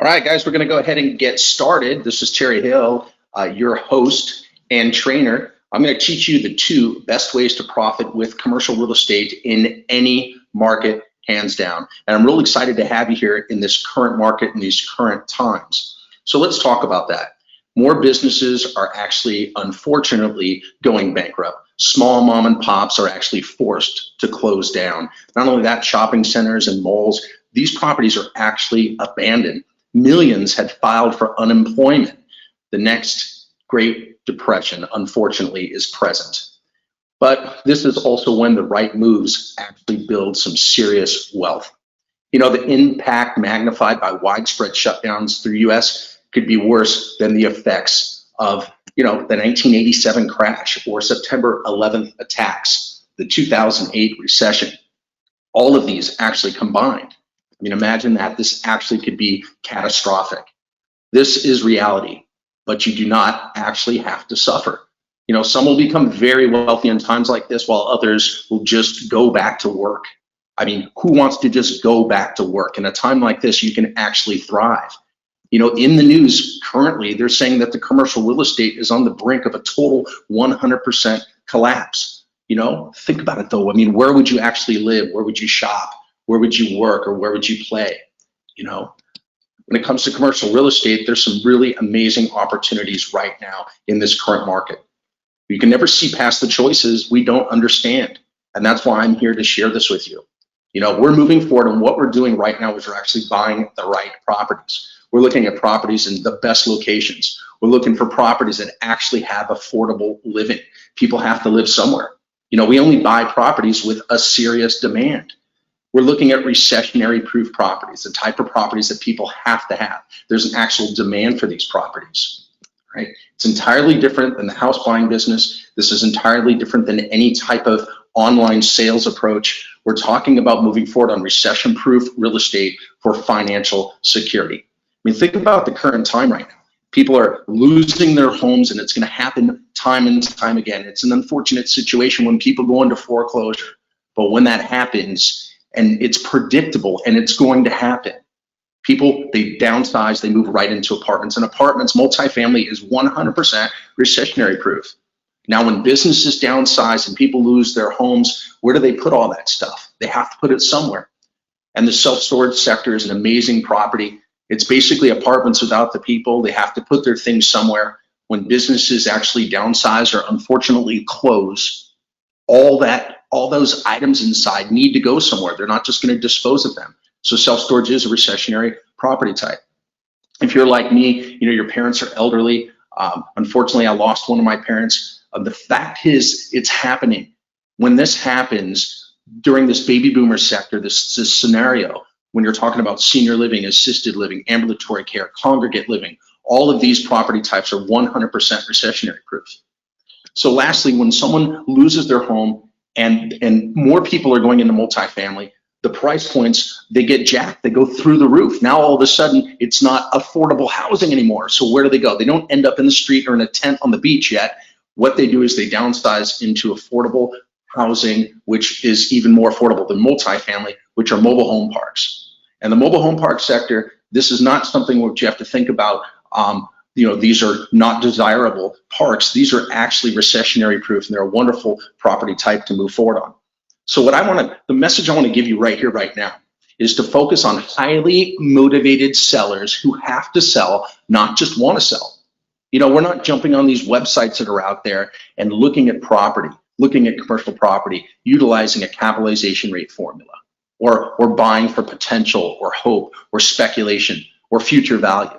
All right, guys, we're going to go ahead and get started. This is Terry Hill, your host and trainer. I'm going to teach you the 2 best ways to profit with commercial real estate in any market, hands down. And I'm really excited to have you here in this current market in these current times. So let's talk about that. More businesses are actually, unfortunately, going bankrupt. Small mom and pops are actually forced to close down. Not only that, shopping centers and malls, these properties are actually abandoned. Millions had filed for unemployment. The next Great Depression, unfortunately, is present. But this is also when the right moves actually build some serious wealth. You know, the impact magnified by widespread shutdowns through US could be worse than the effects of, the 1987 crash or September 11th attacks, the 2008 recession. All of these actually combined. I mean, imagine that. This actually could be catastrophic. This is reality, but you do not actually have to suffer. Some will become very wealthy in times like this, while others will just go back to work. I mean, who wants to just go back to work? In a time like this, you can actually thrive. In the news currently, they're saying that the commercial real estate is on the brink of a total 100% collapse. Think about it though. I mean, where would you actually live? Where would you shop? Where would you work, or where would you play? When it comes to commercial real estate, there's some really amazing opportunities right now in this current market. You can never see past the choices we don't understand. And that's why I'm here to share this with you. We're moving forward, and what we're doing right now is we're actually buying the right properties. We're looking at properties in the best locations. We're looking for properties that actually have affordable living. People have to live somewhere. We only buy properties with a serious demand. We're looking at recessionary proof properties, the type of properties that people have to have. There's an actual demand for these properties, right? It's entirely different than the house buying business. This is entirely different than any type of online sales approach. We're talking about moving forward on recession proof real estate for financial security. I mean, think about the current time right now. People are losing their homes, and it's going to happen time and time again. It's an unfortunate situation when people go into foreclosure. But when that happens, and it's predictable and it's going to happen, people, they downsize, they move right into apartments. And apartments, multifamily, is 100% recessionary proof. Now, when businesses downsize and people lose their homes, where do they put all that stuff? They have to put it somewhere. And the self-storage sector is an amazing property. It's basically apartments without the people. They have to put their things somewhere. When businesses actually downsize or unfortunately close, all those items inside need to go somewhere. They're not just going to dispose of them. So self-storage is a recessionary property type. If you're like me, your parents are elderly. Unfortunately, I lost one of my parents. The fact is, it's happening. When this happens during this baby boomer sector, this scenario, when you're talking about senior living, assisted living, ambulatory care, congregate living, all of these property types are 100% recessionary proof. So lastly, when someone loses their home and more people are going into multifamily, the price points, they get jacked, they go through the roof. Now all of a sudden, it's not affordable housing anymore. So where do they go? They don't end up in the street or in a tent on the beach yet. What they do is they downsize into affordable housing, which is even more affordable than multifamily, which are mobile home parks. And the mobile home park sector, this is not something which you have to think about. These are not desirable parks. These are actually recessionary proof, and they're a wonderful property type to move forward on. So the message I want to give you right here, right now, is to focus on highly motivated sellers who have to sell, not just want to sell. We're not jumping on these websites that are out there and looking at property, looking at commercial property, utilizing a capitalization rate formula, or buying for potential or hope or speculation or future value.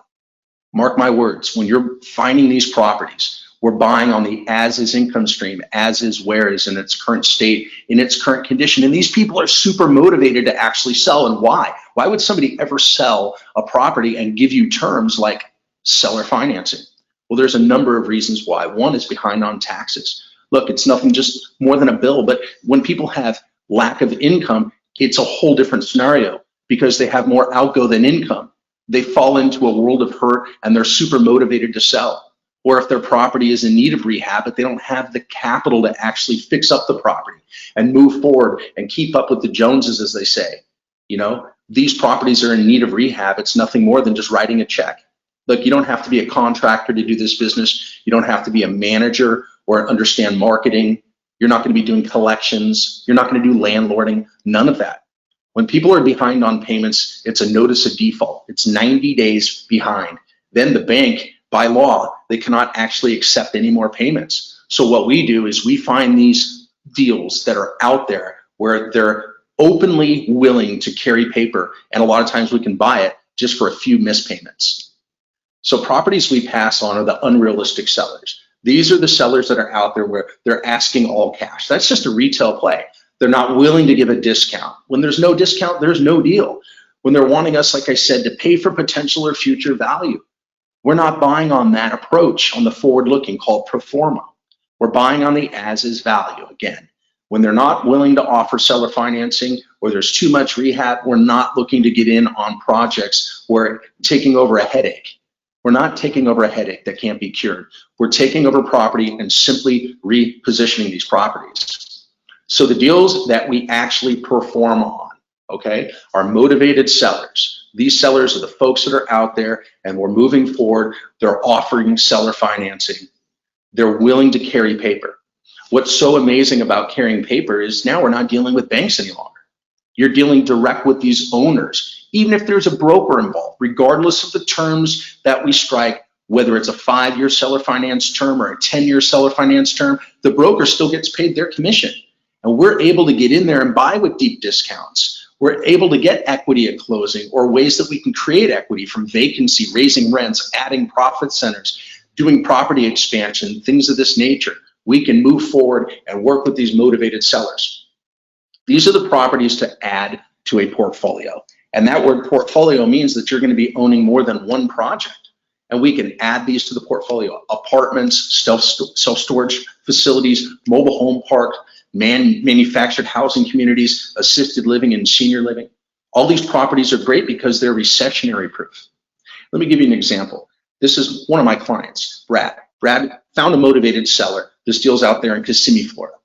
Mark my words, when you're finding these properties, we're buying on the as-is income stream, as-is, where-is in its current state, in its current condition. And these people are super motivated to actually sell. And why? Why would somebody ever sell a property and give you terms like seller financing? Well, there's a number of reasons why. One is behind on taxes. Look, it's nothing just more than a bill, but when people have lack of income, it's a whole different scenario because they have more outgo than income. They fall into a world of hurt and they're super motivated to sell. Or if their property is in need of rehab, but they don't have the capital to actually fix up the property and move forward and keep up with the Joneses, as they say, these properties are in need of rehab. It's nothing more than just writing a check. Look, you don't have to be a contractor to do this business. You don't have to be a manager or understand marketing. You're not going to be doing collections. You're not going to do landlording, none of that. When people are behind on payments, it's a notice of default. It's 90 days behind. Then the bank, by law, they cannot actually accept any more payments. So what we do is we find these deals that are out there where they're openly willing to carry paper, and a lot of times we can buy it just for a few missed payments. So properties we pass on are the unrealistic sellers. These are the sellers that are out there where they're asking all cash. That's just a retail play. They're not willing to give a discount. When there's no discount, there's no deal. When they're wanting us, like I said, to pay for potential or future value, we're not buying on that approach on the forward looking called pro forma. We're buying on the as is value again. When they're not willing to offer seller financing or there's too much rehab, we're not looking to get in on projects where taking over a headache. We're not taking over a headache that can't be cured. We're taking over property and simply repositioning these properties. So the deals that we actually perform on, okay, are motivated sellers. These sellers are the folks that are out there and we're moving forward. They're offering seller financing. They're willing to carry paper. What's so amazing about carrying paper is now we're not dealing with banks any longer. You're dealing direct with these owners, even if there's a broker involved, regardless of the terms that we strike, whether it's a 5-year seller finance term or a 10-year seller finance term, the broker still gets paid their commission. And we're able to get in there and buy with deep discounts. We're able to get equity at closing or ways that we can create equity from vacancy, raising rents, adding profit centers, doing property expansion, things of this nature. We can move forward and work with these motivated sellers. These are the properties to add to a portfolio. And that word portfolio means that you're going to be owning more than one project. And we can add these to the portfolio: apartments, self-storage facilities, mobile home parks, manufactured housing communities, assisted living and senior living. All these properties are great because they're recessionary proof. Let me give you an example. This is one of my clients, Brad. Brad found a motivated seller. This deal's out there in Kissimmee, Florida.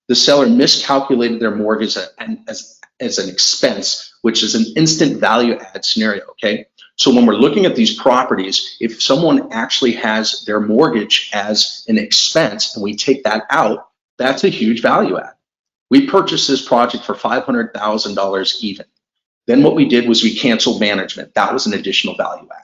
The seller miscalculated their mortgage as an expense, which is an instant value add scenario, okay? So when we're looking at these properties, if someone actually has their mortgage as an expense and we take that out, that's a huge value add. We purchased this project for $500,000 even. Then what we did was we canceled management. That was an additional value add.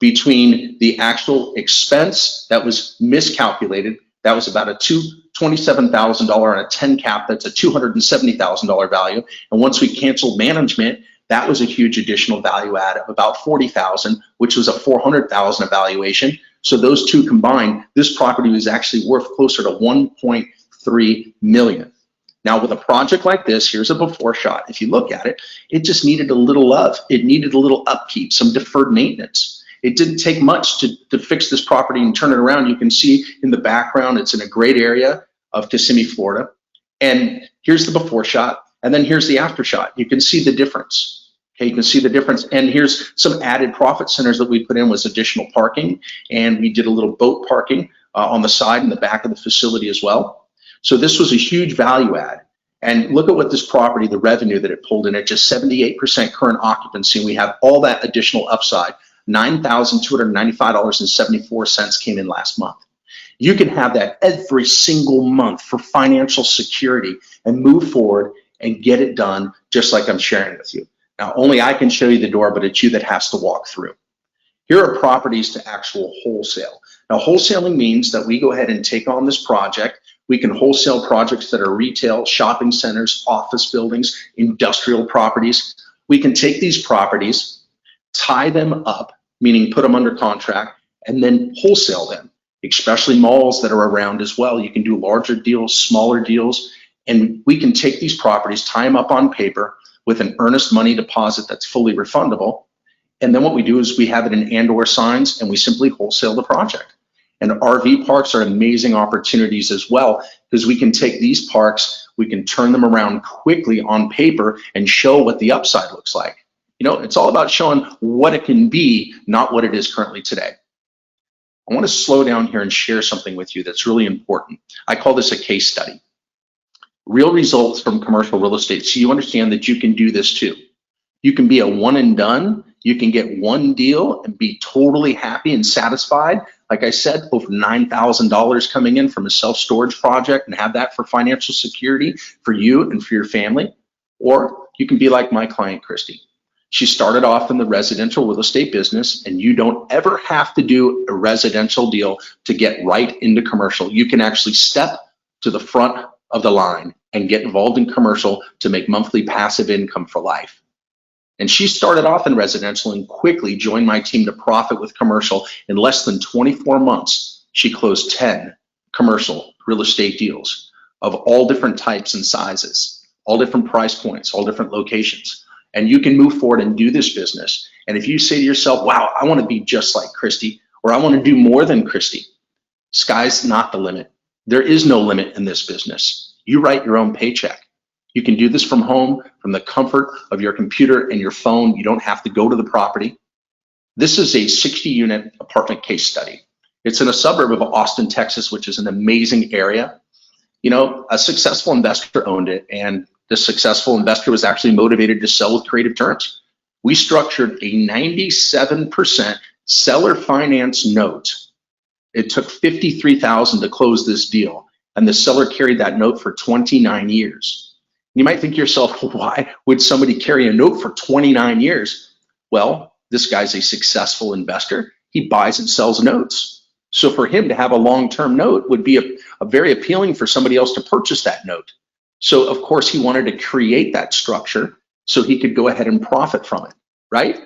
Between the actual expense that was miscalculated, that was about a $27,000 on a 10 cap, that's a $270,000 value. And once we canceled management, that was a huge additional value add of about $40,000, which was a $400,000 evaluation. So those two combined, this property was actually worth closer to $1.3 million. Now with a project like this, here's a before shot. If you look at it, it just needed a little love. It needed a little upkeep, some deferred maintenance. It didn't take much to fix this property and turn it around. You can see in the background, it's in a great area of Kissimmee, Florida. And here's the before shot, and then here's the after shot. You can see the difference. Okay, you can see the difference. And here's some added profit centers that we put in was additional parking, and we did a little boat parking on the side and the back of the facility as well. So this was a huge value add. And look at what this property, the revenue that it pulled in at just 78% current occupancy. And we have all that additional upside. $9,295.74 came in last month. You can have that every single month for financial security and move forward and get it done just like I'm sharing with you. Now, only I can show you the door, but it's you that has to walk through. Here are properties to actual wholesale. Now, wholesaling means that we go ahead and take on this project. We can wholesale projects that are retail, shopping centers, office buildings, industrial properties. We can take these properties, tie them up, meaning put them under contract, and then wholesale them, especially malls that are around as well. You can do larger deals, smaller deals, and we can take these properties, tie them up on paper with an earnest money deposit that's fully refundable. And then what we do is we have it in and/or signs, and we simply wholesale the project. And RV parks are amazing opportunities as well, because we can take these parks, we can turn them around quickly on paper and show what the upside looks like. You know, it's all about showing what it can be, not what it is currently today. I want to slow down here and share something with you that's really important. I call this a case study. Real results from commercial real estate, so you understand that you can do this too. You can be a one and done. You can get one deal and be totally happy and satisfied. Like I said, over $9,000 coming in from a self-storage project and have that for financial security for you and for your family. Or you can be like my client, Christy. She started off in the residential real estate business, and you don't ever have to do a residential deal to get right into commercial. You can actually step to the front of the line and get involved in commercial to make monthly passive income for life. And she started off in residential and quickly joined my team to profit with commercial. In less than 24 months, she closed 10 commercial real estate deals of all different types and sizes, all different price points, all different locations. And you can move forward and do this business. And if you say to yourself, wow, I want to be just like Christy, or I want to do more than Christy, sky's not the limit. There is no limit in this business. You write your own paycheck. You can do this from home, from the comfort of your computer and your phone. You don't have to go to the property. This is a 60-unit apartment case study. It's in a suburb of Austin, Texas, which is an amazing area. You know, a successful investor owned it, and the successful investor was actually motivated to sell with creative terms. We structured a 97% seller finance note. It took $53,000 to close this deal, and the seller carried that note for 29 years. You might think to yourself, why would somebody carry a note for 29 years? Well, this guy's a successful investor. He buys and sells notes. So for him to have a long-term note would be a very appealing for somebody else to purchase that note. So of course he wanted to create that structure so he could go ahead and profit from it, right?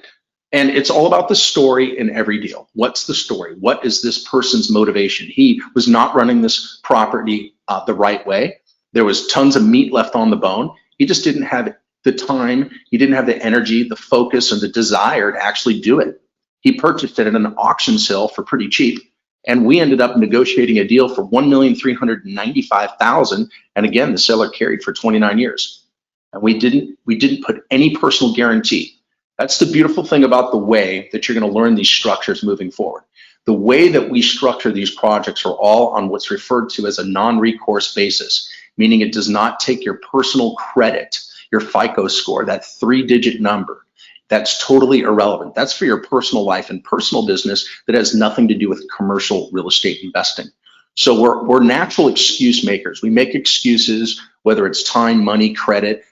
And it's all about the story in every deal. What's the story? What is this person's motivation? He was not running this property the right way. There was tons of meat left on the bone. He just didn't have the time. He didn't have the energy, the focus, and the desire to actually do it. He purchased it at an auction sale for pretty cheap. And we ended up negotiating a deal for $1,395,000. And again, the seller carried for 29 years. And we didn't put any personal guarantee. That's the beautiful thing about the way that you're going to learn these structures moving forward. The way that we structure these projects are all on what's referred to as a non-recourse basis, meaning it does not take your personal credit, your FICO score, that 3-digit number. That's totally irrelevant. That's for your personal life and personal business that has nothing to do with commercial real estate investing. So we're natural excuse makers. We make excuses, whether it's time, money, credit,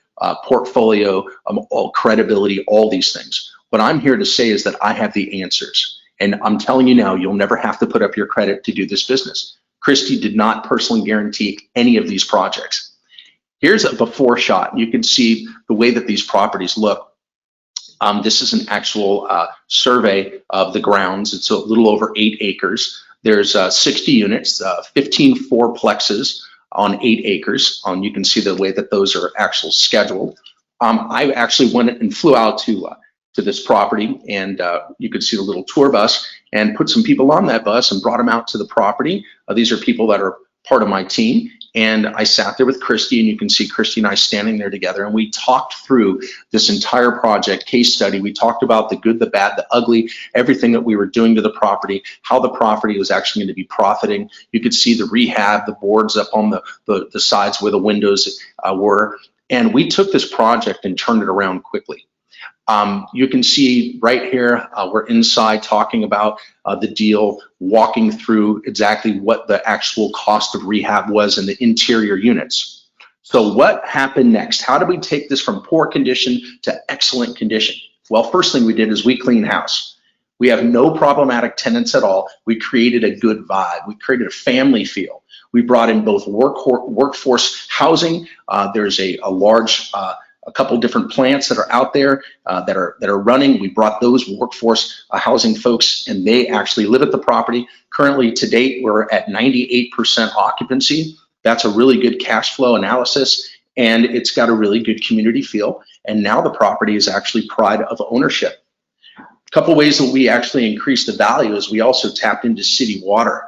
portfolio, all credibility, all these things. What I'm here to say is that I have the answers. And I'm telling you now, you'll never have to put up your credit to do this business. Christy did not personally guarantee any of these projects. Here's a before shot. You can see the way that these properties look. This is an actual survey of the grounds. It's a little over 8 acres. There's 60 units, 15 fourplexes on 8 acres. You can see the way that those are actually scheduled. I actually went and flew out to this property, and you could see the little tour bus, and put some people on that bus and brought them out to the property. These are people that are part of my team. And I sat there with Christy, and you can see Christy and I standing there together, and we talked through this entire project case study. We talked about the good, the bad, the ugly, everything that we were doing to the property, how the property was actually going to be profiting. You could see the rehab, the boards up on the sides where the windows were. And we took this project and turned it around quickly. You can see right here, we're inside talking about the deal, walking through exactly what the actual cost of rehab was in the interior units. So what happened next? How did we take this from poor condition to excellent condition? Well, first thing we did is we cleaned house. We have no problematic tenants at all. We created a good vibe. We created a family feel. We brought in both workforce housing. There's a large a couple different plants that are out there that are running. We brought those workforce housing folks, and they actually live at the property. Currently, to date, we're at 98% occupancy. That's a really good cash flow analysis, and it's got a really good community feel. And now the property is actually pride of ownership. A couple ways that we actually increased the value is we also tapped into city water.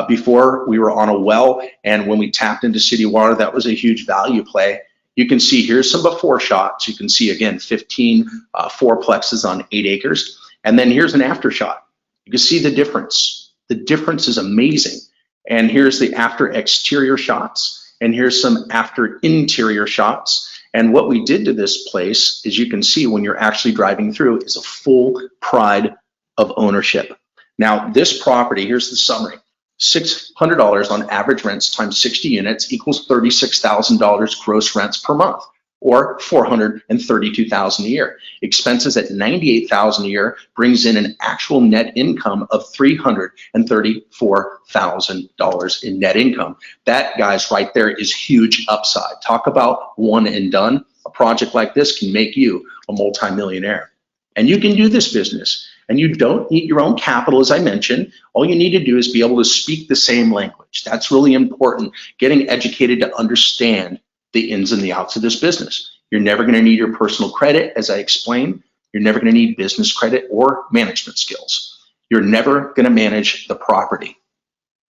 Before, we were on a well, and when we tapped into city water, that was a huge value play. You can see here's some before shots. You can see, again, 15 fourplexes on 8 acres. And then here's an after shot. You can see the difference. The difference is amazing. And here's the after exterior shots. And here's some after interior shots. And what we did to this place, as you can see when you're actually driving through, is a full pride of ownership. Now, this property, here's the summary. $600 on average rents times 60 units equals $36,000 gross rents per month, or $432,000 a year. Expenses at $98,000 a year brings in an actual net income of $334,000 in net income. That, guys, right there is huge upside. Talk about one and done. A project like this can make you a multimillionaire. And you can do this business. And you don't need your own capital, as I mentioned. All you need to do is be able to speak the same language. That's really important, getting educated to understand the ins and the outs of this business. You're never going to need your personal credit, as I explained. You're never going to need business credit or management skills. You're never going to manage the property.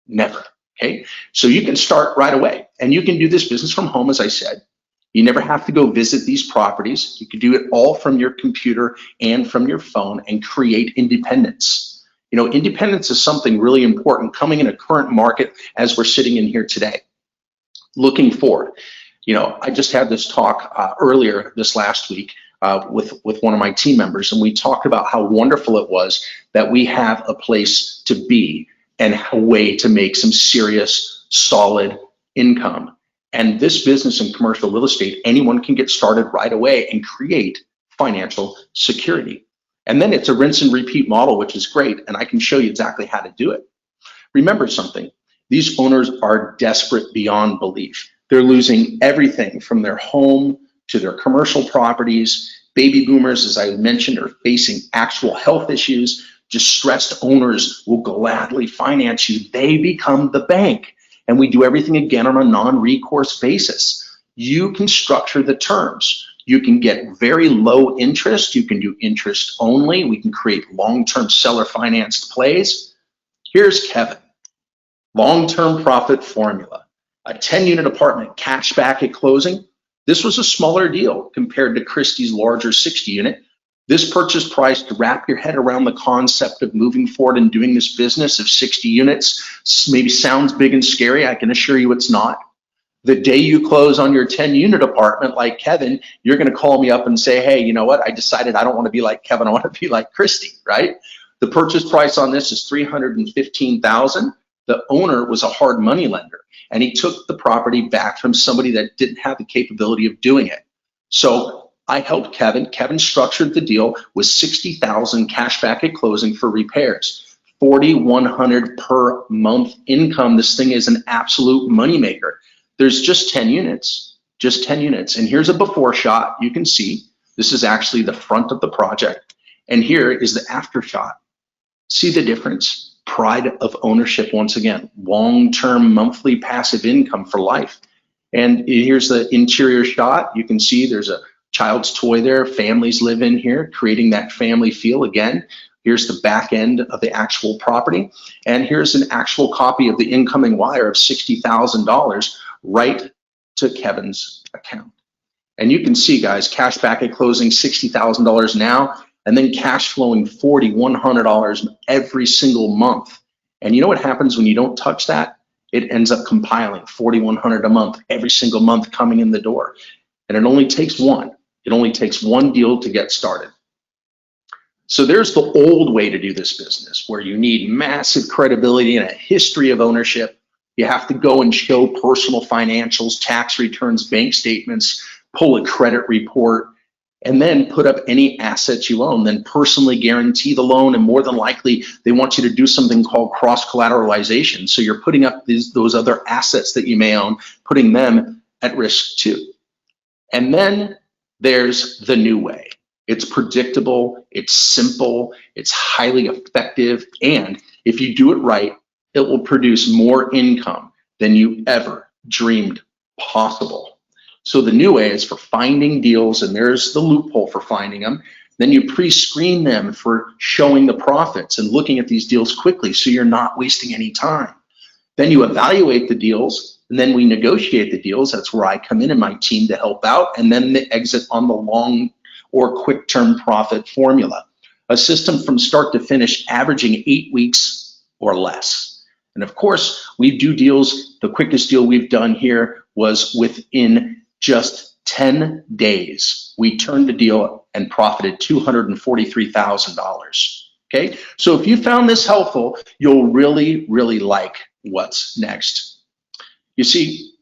Never. Okay? So you can start right away. And you can do this business from home, as I said. You never have to go visit these properties. You can do it all from your computer and from your phone and create independence. You know, independence is something really important coming in a current market as we're sitting in here today. Looking forward, you know, I just had this talk earlier this last week with one of my team members, and we talked about how wonderful it was that we have a place to be and a way to make some serious, solid income. And this business in commercial real estate, anyone can get started right away and create financial security. And then it's a rinse and repeat model, which is great. And I can show you exactly how to do it. Remember something, these owners are desperate beyond belief. They're losing everything from their home to their commercial properties. Baby boomers, as I mentioned, are facing actual health issues. Distressed owners will gladly finance you. They become the bank. And we do everything again on a non-recourse basis. You can structure the terms. You can get very low interest. You can do interest only. We can create long-term seller financed plays. Here's Kevin. Long-term profit formula. A 10-unit apartment cash back at closing. This was a smaller deal compared to Christie's larger 60-unit. This purchase price, to wrap your head around the concept of moving forward and doing this business of 60 units, maybe sounds big and scary. I can assure you it's not. The day you close on your 10-unit apartment like Kevin, you're going to call me up and say, hey, you know what? I decided I don't want to be like Kevin. I want to be like Christy, right? The purchase price on this is $315,000. The owner was a hard money lender, and he took the property back from somebody that didn't have the capability of doing it. So I helped Kevin. Kevin structured the deal with $60,000 cash back at closing for repairs, $4,100 per month income. This thing is an absolute moneymaker. There's just 10 units, just 10 units. And here's a before shot. You can see this is actually the front of the project. And here is the after shot. See the difference? Pride of ownership once again, long-term monthly passive income for life. And here's the interior shot. You can see there's a child's toy there. Families live in here, creating that family feel again. Here's the back end of the actual property. And here's an actual copy of the incoming wire of $60,000 right to Kevin's account. And you can see, guys, cash back at closing, $60,000 now, and then cash flowing $4,100 every single month. And you know what happens when you don't touch that? It ends up compiling $4,100 a month, every single month coming in the door. And it only takes one. It only takes one deal to get started. So there's the old way to do this business, where you need massive credibility and a history of ownership. You have to go and show personal financials, tax returns, bank statements, pull a credit report, and then put up any assets you own, then personally guarantee the loan. And more than likely, they want you to do something called cross-collateralization. So you're putting up those other assets that you may own, putting them at risk too. And then there's the new way. It's predictable, it's simple, it's highly effective, and if you do it right, it will produce more income than you ever dreamed possible. So the new way is for finding deals, and there's the loophole for finding them. Then you pre-screen them for showing the profits and looking at these deals quickly so you're not wasting any time. Then you evaluate the deals, and then we negotiate the deals. That's where I come in and my team to help out, and then the exit on the long or quick term profit formula. A system from start to finish averaging 8 weeks or less. And of course, we do deals. The quickest deal we've done here was within just 10 days, we turned the deal and profited $243,000. Okay, so if you found this helpful, you'll really, really like what's next. You see,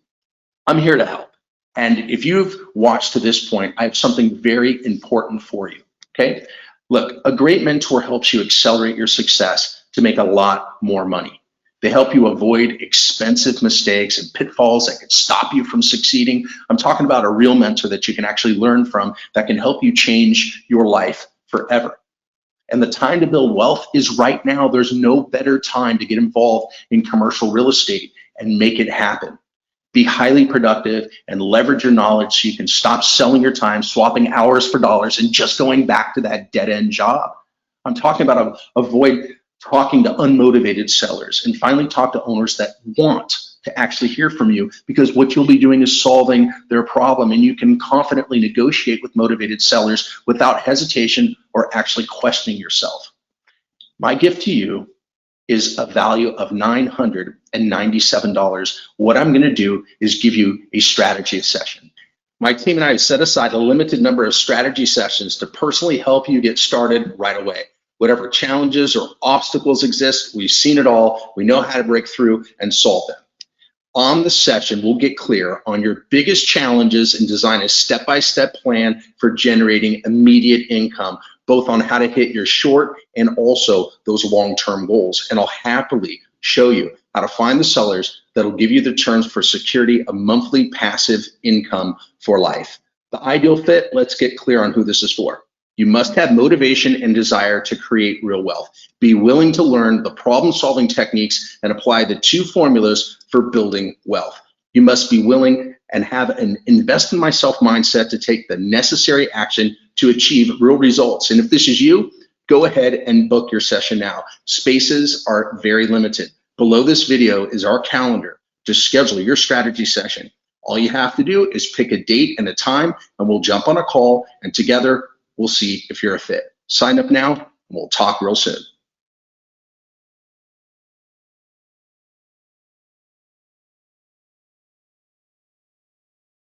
I'm here to help. And if you've watched to this point, I have something very important for you. Okay, look, a great mentor helps you accelerate your success to make a lot more money. They help you avoid expensive mistakes and pitfalls that could stop you from succeeding. I'm talking about a real mentor that you can actually learn from that can help you change your life forever. And the time to build wealth is right now. There's no better time to get involved in commercial real estate and make it happen. Be highly productive and leverage your knowledge so you can stop selling your time, swapping hours for dollars, and just going back to that dead-end job. I'm talking about avoid talking to unmotivated sellers and finally talk to owners that want to actually hear from you, because what you'll be doing is solving their problem, and you can confidently negotiate with motivated sellers without hesitation or actually questioning yourself. My gift to you is a value of $997. What I'm going to do is give you a strategy session. My team and I have set aside a limited number of strategy sessions to personally help you get started right away. Whatever challenges or obstacles exist, we've seen it all. We know how to break through and solve them. On the session, we'll get clear on your biggest challenges and design a step-by-step plan for generating immediate income, both on how to hit your short and also those long-term goals. And I'll happily show you how to find the sellers that'll give you the terms for security of monthly passive income for life. The ideal fit, let's get clear on who this is for. You must have motivation and desire to create real wealth. Be willing to learn the problem-solving techniques and apply the 2 formulas for building wealth. You must be willing and have an invest in myself mindset to take the necessary action to achieve real results. And if this is you, go ahead and book your session now. Spaces are very limited. Below this video is our calendar to schedule your strategy session. All you have to do is pick a date and a time, and we'll jump on a call, and together we'll see if you're a fit. Sign up now, and we'll talk real soon.